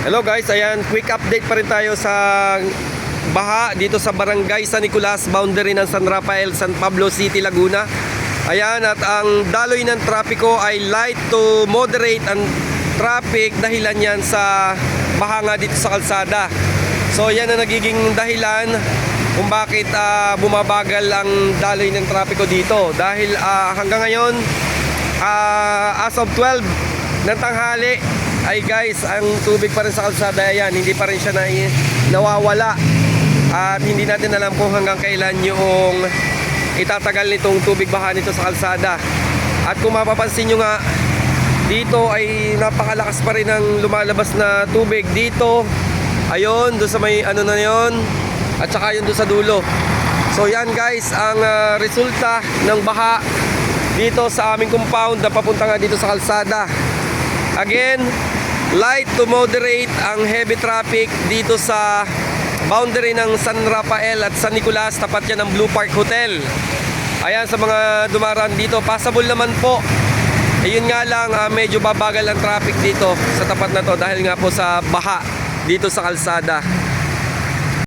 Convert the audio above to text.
Hello guys, ayan, quick update pa rin tayo sa baha dito sa Barangay San Nicolas, boundary ng San Rafael, San Pablo City, Laguna. Ayan, at ang daloy ng trapiko ay light to moderate ang traffic, dahilan yan sa baha nga dito sa kalsada. So yan ang nagiging dahilan kung bakit bumabagal ang daloy ng trapiko dito. Dahil hanggang ngayon, as of 12 ng tanghali, ay guys, ang tubig pa rin sa kalsada, ayan, hindi pa rin siya nawawala. At hindi natin alam kung hanggang kailan yung itatagal nitong tubig baha nito sa kalsada. At kung mapapansin nyo nga, dito ay napakalakas pa rin ang lumalabas na tubig dito. Ayun, doon sa may ano na yun, at saka yun doon sa dulo. So yan guys, ang resulta ng baha dito sa aming compound na papunta nga dito sa kalsada. Again, light to moderate ang heavy traffic dito sa boundary ng San Rafael at San Nicolas, tapat yan ng Blue Park Hotel. Ayan, sa mga dumaraan dito, passable naman po. Ayun nga lang, medyo babagal ang traffic dito sa tapat na to dahil nga po sa baha dito sa kalsada.